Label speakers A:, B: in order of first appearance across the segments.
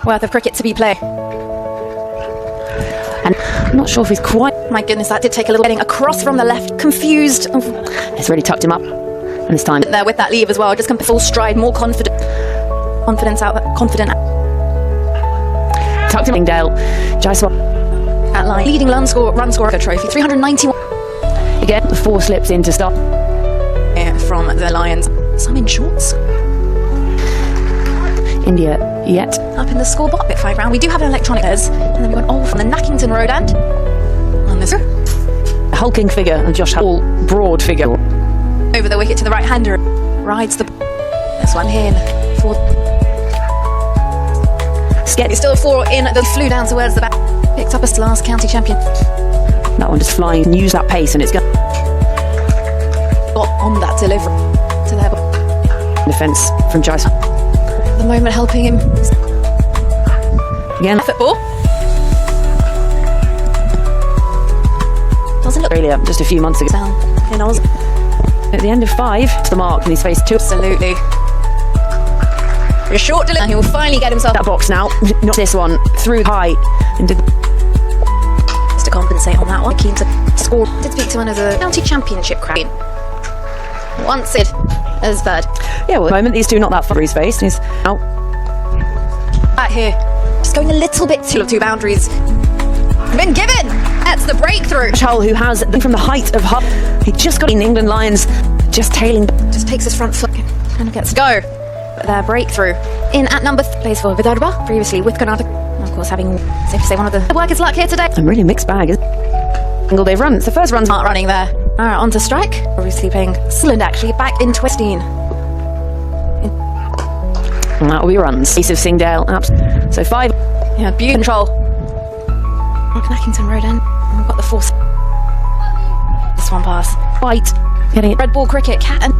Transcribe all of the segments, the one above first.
A: worth of cricket to be played.
B: And I'm not sure if he's quite...
A: My goodness, that did take a little getting across from the left. Confused.
B: It's really tucked him up. And this time...
A: There with that leave as well. Just come full stride, more confident. Confident.
B: Tucked him. Dale. Jaiswal.
A: At line. Leading run scorer trophy. 391.
B: Again, the 4 slips in to stop.
A: From the Lions. Some in shorts.
B: India yet.
A: Up in the scoreboard. Bit 5 round. We do have an electronic there's. And then we went from the Nackington Road end. On this.
B: A hulking figure and Josh Hall, broad figure.
A: Over the wicket to the right hander. Rides the... This one here. It's still 4 in. They flew down towards the back. Picked up as the last county champion.
B: That one just flying. Use that pace and it's going...
A: Got on that delivery to their...
B: Defence from Jaiswal.
A: The moment helping him.
B: Again.
A: Football. Doesn't look...
B: Australia just a few months ago.
A: Down in Oz.
B: At the end of 5, it's the mark and he's faced 2.
A: Absolutely. A short delivery. He will finally get himself...
B: That box now. Not this one. Through high. And did...
A: Just to compensate on that one. Keen to score. Did speak to one of the county championship crowd. Once it as third.
B: Yeah, well, at the moment, these two not that far. He's faced. He's out.
A: Back here. Just going a little bit too... 2 boundaries. Been given. That's the breakthrough.
B: Hull, who has from the height of Hull. He just got in England Lions. Just tailing.
A: Just takes his front foot. And gets to go. Their breakthrough. In at number 3. Plays for Vidarbha. Previously with Karnataka. Of course, having, safe to say, one of the workers' luck here today.
B: A really mixed bag. Single they've run. It's the first run's
A: not running there. Alright, on to strike. Obviously playing Sutherland actually back in 16.
B: And that will be runs. Ace of Singdale. So 5.
A: Yeah, beautiful control. Nackington Road end. And we've got the 4th. This one pass.
B: White. Getting it.
A: Red ball cricket. Cat and...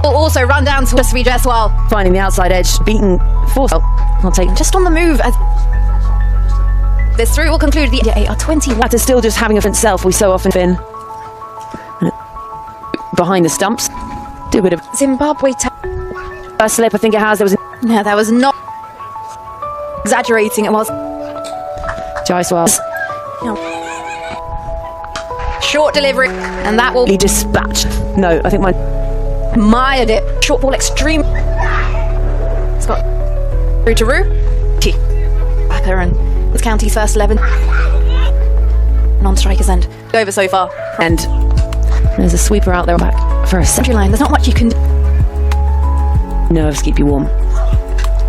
A: Will also run down to Sweet Jaiswal.
B: Finding the outside edge. Beaten 4. I'll take him.
A: Just on the move as... This through will conclude the 21.
B: That is still just having a for itself. We so often been behind the stumps. Do a bit of
A: Zimbabwe.
B: First slip, I think it has. There was.
A: No, that was not exaggerating. It was.
B: Jaiswal.
A: No. Short delivery, and that will
B: be dispatched. No, I think my
A: mired it. Short ball extreme. It's got through to Roo. Backer and. With County's first 11. Non-strikers end. Over so far.
B: And there's a sweeper out there back for a century
A: line. There's not much you can do.
B: Nerves keep you warm.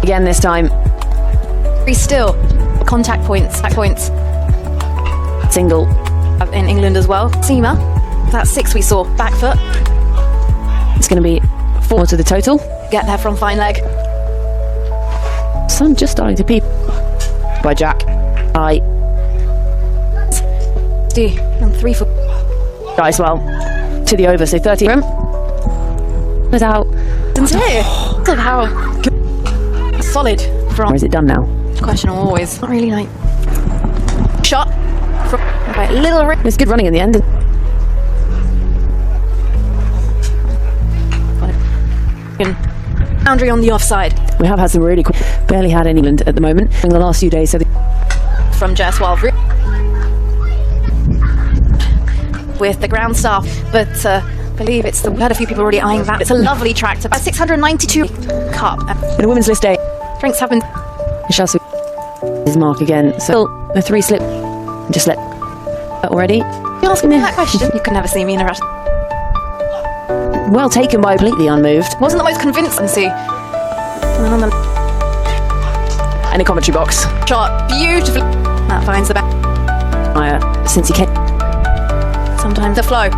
B: Again this time.
A: Still. Contact points. Back points.
B: Single.
A: In England as well. Seamer. That's 6 we saw. Back foot.
B: It's going to be 4 to the total.
A: Get there from fine leg.
B: Sun just starting to peep. By Jack.
A: And 3 for
B: Jaiswal to the over, so 30 rim. Was out.
A: Look how solid from.
B: Or is it done now?
A: Question always. Not really like shot from a little rim.
B: It's good running in the end.
A: Boundary on the offside.
B: We have had some really quick. Barely had any England at the moment in the last few days. So
A: from Jaiswal with the ground staff, but I believe it's the. We had a few people already eyeing that. It's a lovely track to 692 cup.
B: In a women's list day,
A: drinks have been.
B: Shall see his mark again. So the 3 slip. Just let already.
A: You're asking me that question. You can never see me in a rush.
B: Well taken by completely unmoved.
A: Wasn't the most convincing. See. And then on the
B: in a commentary box.
A: Shot beautifully. That finds the back.
B: Since he came.
A: Sometimes the flow.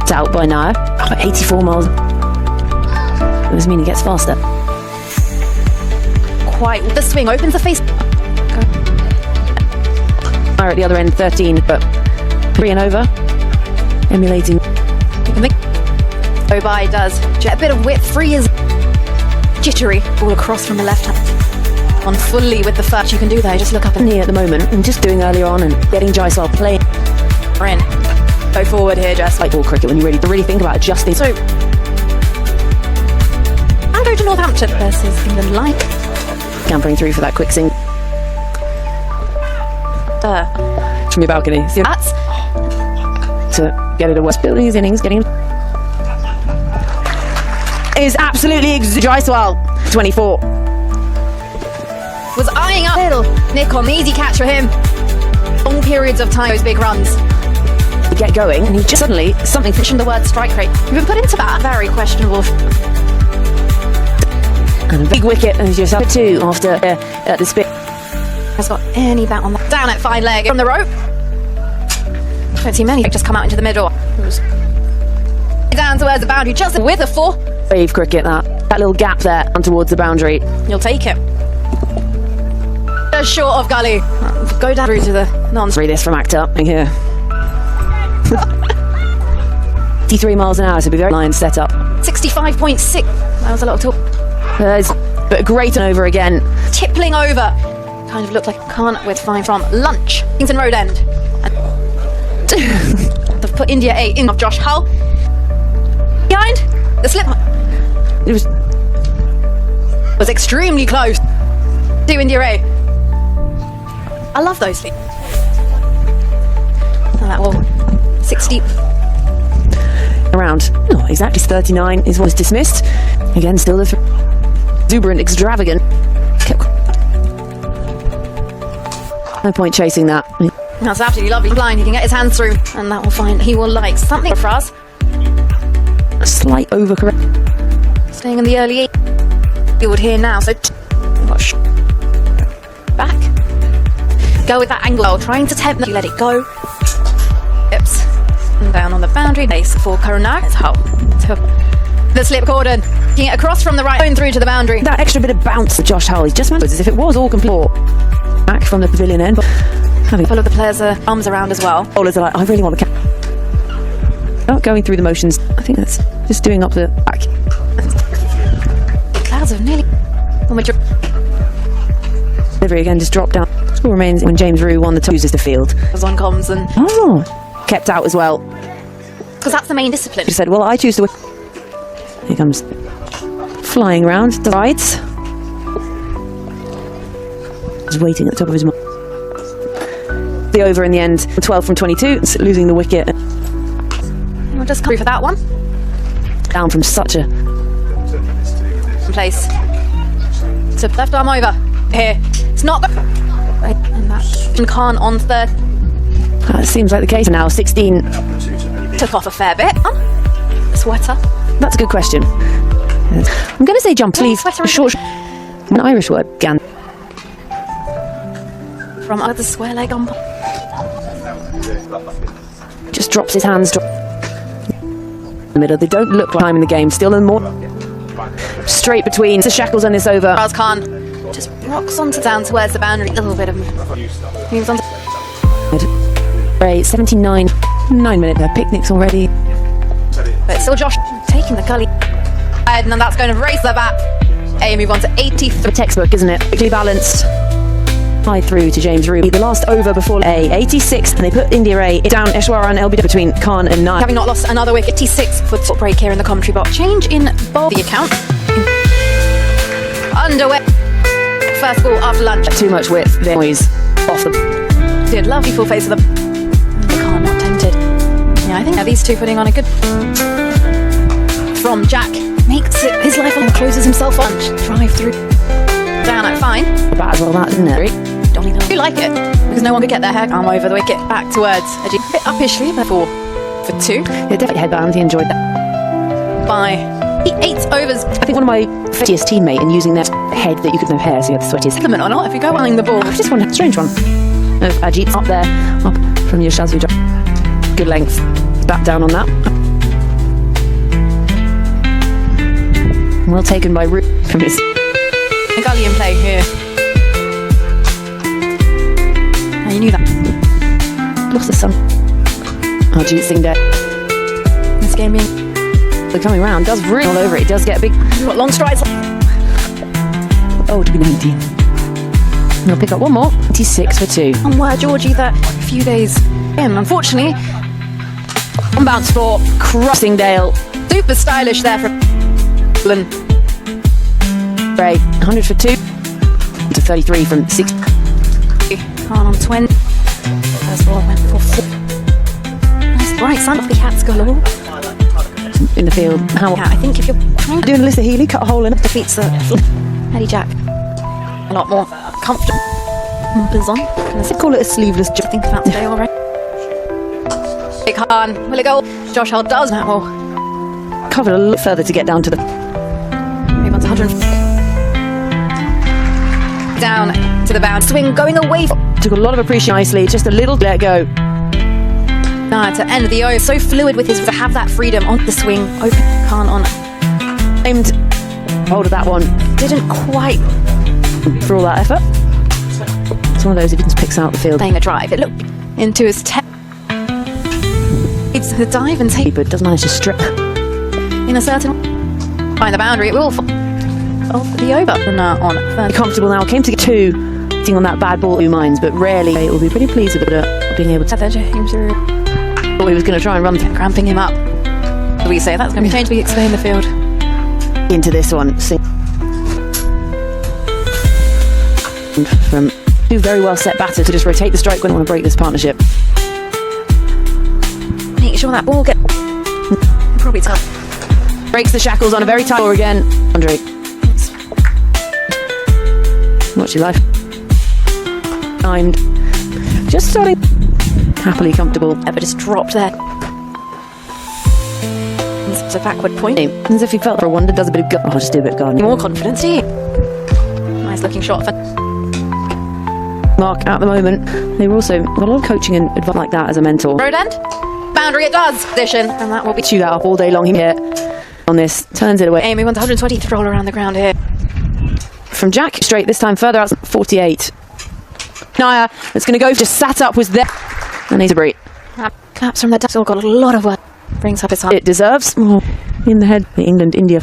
B: It's out by now. 84 miles. It does mean he gets faster.
A: Quite. The swing opens the face.
B: At the other end, 13, but 3 and over. Emulating.
A: Go by does. A bit of width. Free is jittery. All across from the left hand. On fully with the first you can do there. Just look up and
B: near at the moment and just doing earlier on and getting Jaiswal playing.
A: In. Go forward here, just
B: like ball cricket when you really think about adjusting.
A: So go to Northampton versus England Light.
B: Scampering through for that quick sing. From your balcony. See,
A: That's
B: to get it away. Building his innings, getting him. Is absolutely dry swell. 24.
A: was eyeing up little Nick on the easy catch for him. Long periods of time, those big runs.
B: Get going, and he just suddenly something
A: Mentioned the word strike rate. You've been put into that very questionable.
B: and a big wicket, and he's just up at 2 after at the spin.
A: Has got any bat on that. Down at fine leg from the rope. Don't see many just come out into the middle. Down towards the boundary, just with a 4.
B: Wave cricket, that little gap there and towards the boundary.
A: You'll take it. Just short of gully. Go down through to the non.
B: Read this from actor here. 53 miles an hour, so be very line set up.
A: 65.6. That was a lot of talk.
B: But great and over again.
A: Tippling over. Kind of looked like a can't with fine from lunch. Kingston Road End. They've put India A in of Josh Hull. Behind the slip.
B: It
A: was extremely close to India A. I love those things. And that will 60.
B: Around, not exactly 39 is what was dismissed. Again, still the exuberant, extravagant. No point chasing that.
A: That's absolutely lovely. Blind, he can get his hands through, and that will find he will like something for us.
B: A slight overcorrect.
A: Staying in the early 8. Field here now, so back. Go with that angle, trying to tempt them. Let it go. Oops. And down on the boundary. Base for Karunar. It's Hull. The slip cordon. Getting it across from the right, going through to the boundary.
B: That extra bit of bounce with Josh Hull. He's just managed as if it was all complete. Back from the pavilion end.
A: Having a couple of the players' arms around as well.
B: Bowlers are like, I really want the catch. Not going through the motions. I think that's just doing up the back.
A: Clouds of nearly.
B: Delivery again, just dropped down. Score remains when James Rue won the toes as the field.
A: Was on comms and.
B: Kept out as well.
A: Because that's the main discipline.
B: He said, well, I choose to. Here comes flying round, divides. He's waiting at the top of his mind. The over in the end, 12 from 22, losing the wicket.
A: We'll just come for that one.
B: Down from such a
A: place. So left arm over. Here. It's not the. And that Khan on third.
B: That seems like the case now. 16.
A: Took off a fair bit. Sweater.
B: That's a good question. I'm going to say jump, please.
A: Sweater.
B: Short. An Irish word. Gan.
A: From other square leg on.
B: Just drops his hands. In the middle. They don't look like time in the game. Still and more. Straight between the shackles on this over.
A: Raz Khan just rocks onto down towards the boundary. A little bit of moves on.
B: 79, 9 minute. Their picnics already.
A: But still Josh taking the gully. And then that's going to raise the bat. A move on to 83.
B: A textbook, isn't it? Quickly balanced. High through to James Rue. The last over before A, 86. And they put India A down Eshwara and LBW between Khan and Nye.
A: Having not lost another wicket. 86-foot break here in the commentary box. Change in bowl the account. Underway. First ball after lunch.
B: Too much width. The noise off the.
A: Did lovely full face of the. Khan not tempted. Yeah, I think these two putting on a good. From Jack makes it his life and closes himself on. Drive through. Down at fine.
B: Bad as well, that isn't it?
A: I do like it because no one could get their hair arm over the wicket. Back towards a bit uppishly, but for 2.
B: Yeah, definitely headband. He enjoyed that.
A: By 8 overs.
B: I think one of my sweatiest teammate in using their head that you could have hair, so you have the sweatiest.
A: Compliment or not, if you go running the ball.
B: Just one strange one. Ajit's up there, up from your Shazvi. Good length. Back down on that. Well taken by Root from his.
A: A gully in play here. Oh, you knew that.
B: Lost the sun. Ajit Singh there.
A: This game being.
B: So coming round does really all over it. It does get a big.
A: Got long strides.
B: Oh, to be 19. And I'll pick up one more. 26 for 2.
A: And where Georgie that a few days in, unfortunately.
B: On bounce for Crossingdale.
A: Super stylish there from.
B: Ray, 100 for 2 to 33 from 6.
A: Khan on 20. First ball went for 4. Nice bright sun off the cats galore.
B: In the field. How
A: Yeah, I think if you're trying to
B: doing Alyssa Healy, cut a hole in it.
A: defeats the Eddie Jack a lot more comfortable. Bumpers on. Gonna
B: Call it a sleeveless
A: to think about today already. Big Khan, will it go? Josh Hull does that. Well,
B: covered a little further to get down to the.
A: move on to 100. Down to the bound. Swing going away.
B: Took a lot of appreciation nicely, just a little let go.
A: To end the over. So fluid with his to have that freedom on the swing. Open Khan on.
B: Aimed hold of that one
A: Didn't quite
B: for all that effort. It's one of those, if he just picks out the field.
A: playing a drive. It looked into his it's the dive and take
B: But does manage to strip.
A: in a certain find the boundary. It will fall off the over. And on third.
B: Comfortable now, came to get 2 hitting on that bad ball 2 minds, but rarely it will be pretty pleased with it, being able to.
A: James
B: Thought he was going to try and run
A: cramping him up. We say that's going to be changed. We explain the field.
B: into this one. From 2 very well set batters to just rotate the strike when they want to break this partnership.
A: Make sure that ball get probably tough.
B: Breaks the shackles on a very tight ball again. Andre. What's your life? Timed. Just starting happily comfortable.
A: Ever just dropped there. It's a backward point.
B: As if he felt for a wonder, does a bit of I'll just do a bit of gardening.
A: More confidence here. Nice looking shot for
B: Mark at the moment. They were also got a lot of coaching and advice like that as a mentor.
A: road end. Boundary it does. Position. And that will be
B: Chew that up all day long here on this. Turns it away.
A: Amy wants 120 to roll around the ground here.
B: From Jack, straight this time further out, 48. Naya, that's going to go, just sat up, was there. And he's a break.
A: Claps from the depths. All got a lot of work. Brings up his heart.
B: It deserves. Oh, in the head. England, India.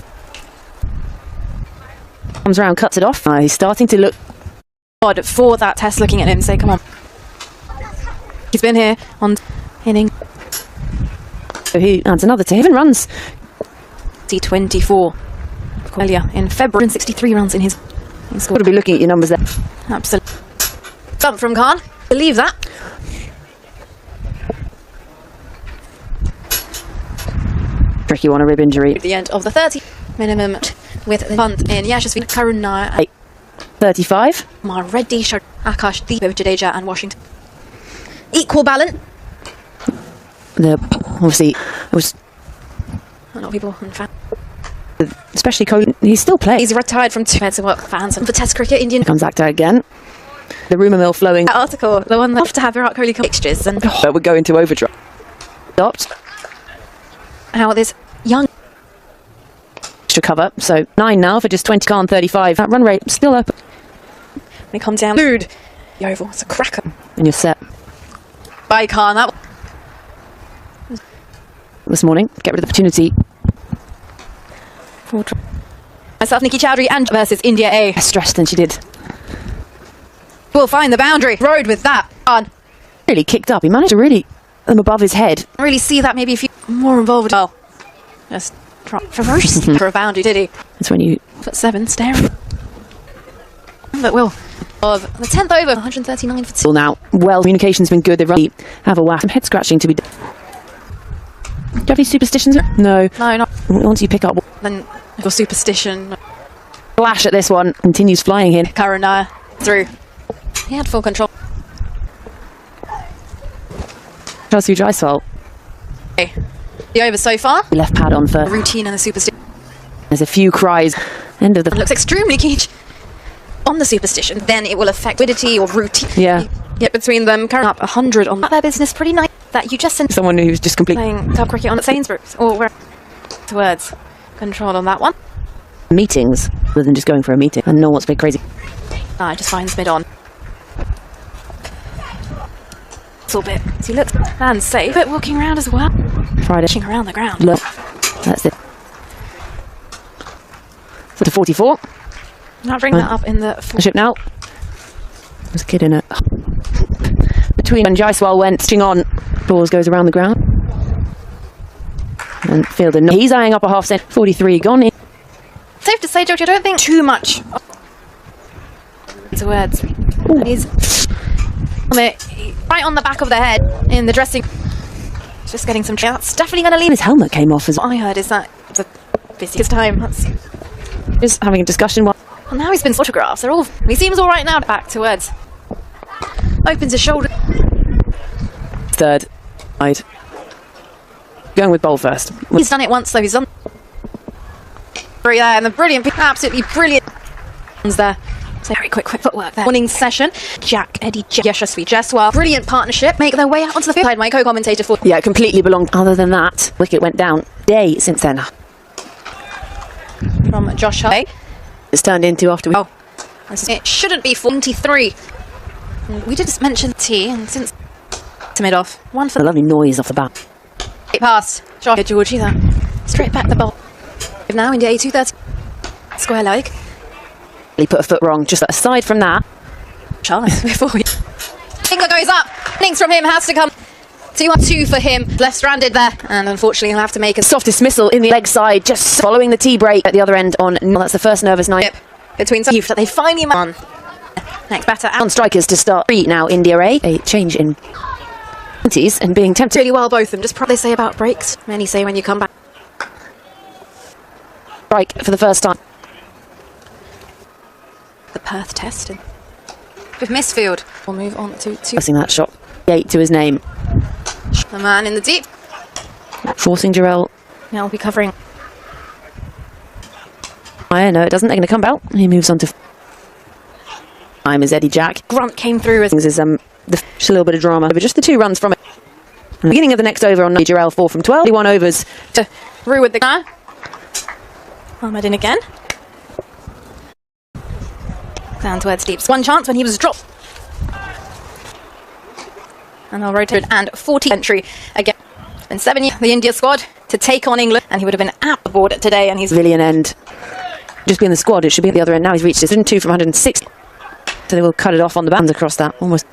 B: Comes around, cuts it off. He's starting to look
A: odd for that test, looking at him and say, come on. He's been here on inning.
B: So he adds another to him and runs.
A: T24 earlier in February, 63 runs in his score.
B: Got to be looking at your numbers there.
A: Absolutely. Bump from Khan. Believe that.
B: Tricky one, a rib injury.
A: At the end of the 30 minimum with the bunt in Yashasvi, Karuna,
B: 35.
A: Reddy, Akash, Deepo, Jadeja, and Washington. Equal balance.
B: Obviously, it was
A: A lot of people and fans.
B: especially he's still playing.
A: He's retired from 2 heads of work fans and for Test cricket. Indian
B: Comes Akhtar again. The rumour mill flowing.
A: that article, the one that have to have Virat Kohli fixtures and
B: But we're going to overdrive. Stopped.
A: how this young
B: Extra cover. So 9 now for just 20. Khan 35. That run rate still up.
A: may come down. Food. The oval. It's a cracker.
B: And you're set.
A: By Khan. That
B: This morning. Get rid of the opportunity.
A: myself, Nikki Chowdhury, and versus India A.
B: Less stressed than she did.
A: Will find the boundary. Road with that. Khan.
B: Really kicked up. He managed to really them above his head.
A: Really see that maybe if you more involved. Well, just drop ferociously for a boundary, did he?
B: That's when you
A: Put 7 staring. But Will of the 10th over, 139 for 2.
B: now. Well, communication's been good. They've run. Have a whack. Some head scratching to be done. Do you have any superstitions? No.
A: No, not
B: Once you pick up
A: then your superstition.
B: flash at this one, continues flying here.
A: Karuna through. He had full control.
B: Chelsea Jaiswal.
A: Okay. The over so far.
B: Left pad on for.
A: Routine and the superstition.
B: There's a few cries. End of the.
A: Looks extremely keen on the superstition. Then it will affect fluidity or routine.
B: Yeah.
A: Yet between them, current up 100 on their business. Pretty nice that you just sent
B: Someone who's just completely
A: playing club cricket on at Sainsbury's or where towards control on that one.
B: meetings rather than just going for a meeting. And no one wants to be crazy.
A: Just finds mid on. A little bit. He looks and safe, but walking around as well.
B: Friday.
A: Pushing around the ground.
B: Look. That's it. So to 44.
A: Now bring that up in the
B: Ship now. There's a kid in it. Between when Jaiswal went string on, balls goes around the ground. And Fielder, he's eyeing up a half cent. 43 gone in.
A: So safe to say, George, I don't think too much. These words. He's right on the back of the head in the dressing. Just getting some. That's definitely going to leave.
B: His helmet came off as
A: What I heard is that it's the busiest time. That's
B: just having a discussion.
A: well, now he's been photographs. They're all. He seems all right now. Back to words. Opens his shoulder.
B: Third side. Going with bowl first.
A: He's done it once though. He's done. There and the brilliant, absolutely brilliant ones there. So very quick footwork there. Morning session. Eddie, Yashasvi, Jeswal. Brilliant partnership. Make their way out onto the field. My co-commentator for.
B: Yeah, it completely belonged. Other than that, wicket went down. Day since then.
A: From Josh Hay.
B: It's turned into after we.
A: Oh, it shouldn't be 43. We did just mention T, and since to mid off, one for
B: a lovely noise off the bat.
A: Pass. Josh Georgie there. Straight back the ball. Now India A 230. Square leg.
B: He put a foot wrong. Just aside from that.
A: Charles before we. Finger goes up. Innings from him has to come. 2-2 for him. Left stranded there, and unfortunately he'll have to make a
B: soft dismissal in the leg side, just following the tea break at the other end on. Well, that's the first nervous night.
A: Yep. Between some that they finally on. Next batter
B: on strikers to start. Three now. India A change in 20s and being tempted
A: really well. Both of them. Just what they say about breaks. Many say when you come back.
B: Strike for the first time.
A: The Perth test and with Misfield. We'll move on to
B: passing that shot. 8 to his name.
A: The man in the deep.
B: Forcing Jarrell.
A: Now we'll be covering.
B: I know it doesn't. They're going to come out. He moves on to. Time as Eddie Jack.
A: Grunt came through as
B: just a little bit of drama. But just the 2 runs from it. And the beginning of the next over on Jarrell 4 from 12. 1 overs
A: to Rue with the guy. Ahmed in again. Down towards deep. One chance when he was dropped. And they'll rotate and 40 entry again. And 7 years the India squad to take on England, and he would have been at the board today. And he's
B: Villian end. Just be in the squad. It should be at the other end. Now he's reached it. 2 from 160. So they will cut it off on the bands across that. Almost.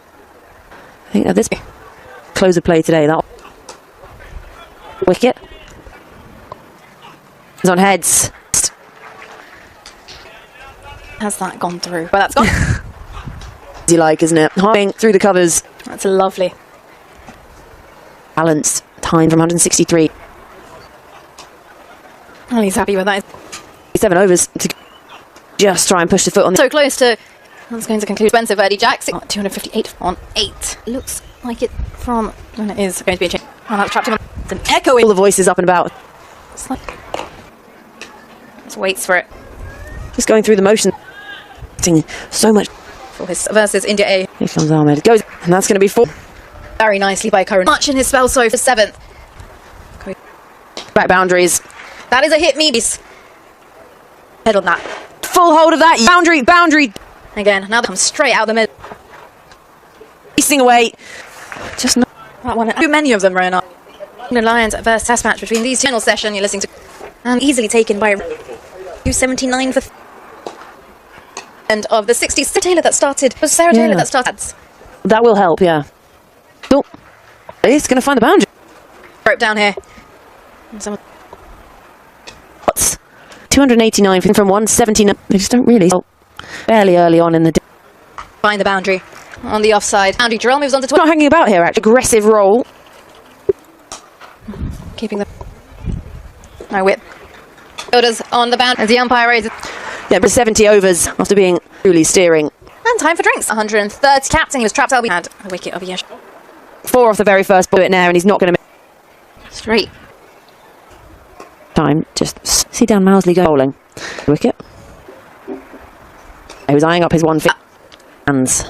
B: I think at this close of play today. That wicket is on heads.
A: Has that gone through? Well, that's gone.
B: You like, isn't it? Hopping through the covers.
A: That's lovely.
B: Balance time from 163.
A: Well, he's happy with that.
B: 7 overs to just try and push the foot on.
A: So close to. That's going to conclude. Expensive Eddie Jack. 258 on 8. Looks like it from. And it is going to be a change. Oh, that's trapped him. It's an echoing.
B: All the voices up and about.
A: It's like. Just waits for it.
B: Just going through the motion. So much
A: for his versus India A.
B: Here comes Ahmed. Goes, and that's going to be 4.
A: Very nicely by Curran. Much in his spell so for 7th.
B: Back boundaries.
A: That is a hit, Meadies. Head on that.
B: Full hold of that. Boundary.
A: Again, now they come straight out the middle.
B: Racing away. Just not.
A: That one. Too many of them, Rona. England Lions first test match between these two. Final session you're listening to. And easily taken by 279 for. End of the 60s. Taylor that started. It was Sarah Taylor that started.
B: That will help, yeah. Oh, it's going to find the boundary.
A: Broke down here.
B: 289 from 179. They just don't really. Fairly early on in the day.
A: Find the boundary on the offside. Andy Jarrell moves on to 12.
B: Not hanging about here, actually. Aggressive roll.
A: Keeping the. No whip. Fielders on the boundary as the umpire raises.
B: Yeah, but 70 overs after being truly steering.
A: And time for drinks. 130 captain. He was trapped. LB had a wicket of Yesh.
B: 4 off the very first ball in there, and he's not going to make.
A: Straight.
B: Time. Just see down Mousley bowling. Wicket. He was eyeing up his 1 foot. Hands.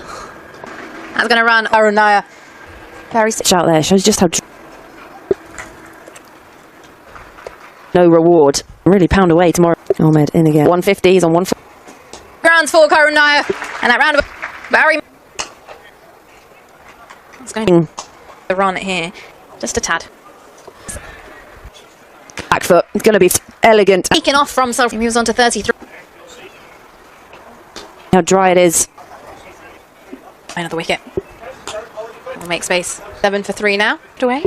A: That's going to run Arunaya. Very
B: out there. Shows just how. No reward. Really pound away tomorrow. Ahmed in again. 150. He's on 1 foot.
A: Grounds for Karunaya. And that round of Barry. It's going to run here. Just a tad.
B: Back foot. It's going to be elegant.
A: Taken off from self. He moves on to 33.
B: How dry it is.
A: Another wicket. We'll make space. 7 for 3 now. Away.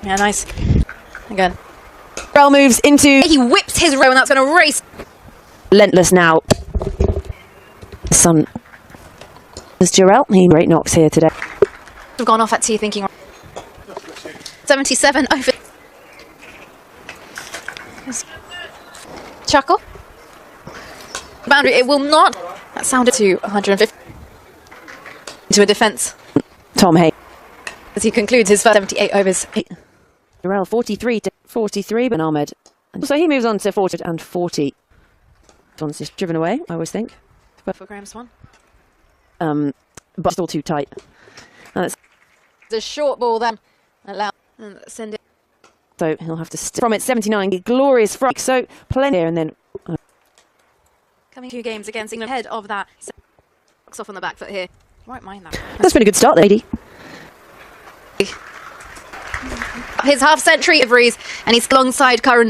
A: Yeah, nice. Again.
B: Jarrell moves into.
A: He whips his row, and that's going to race.
B: relentless now. Son, there's Jarrell. He great knocks here today.
A: We've gone off at tea thinking 77 over. Chuckle. Boundary, it will not. That sounded to 150 to a defence.
B: Tom Hay.
A: As he concludes his first 78 overs.
B: Jarrell 43 to 43, but Ahmed. So he moves on to 40 and 40. This one's just driven away, I always think.
A: For Graham Swan.
B: But still too tight.
A: The short ball then. Allow and send it.
B: So he'll have to from it 79. Glorious front. So plenty here and then.
A: Coming 2 games against England ahead of that. Box off on the back foot here. You won't mind that.
B: That's been a good start, lady.
A: His half-century of Rees, and he's alongside Curran.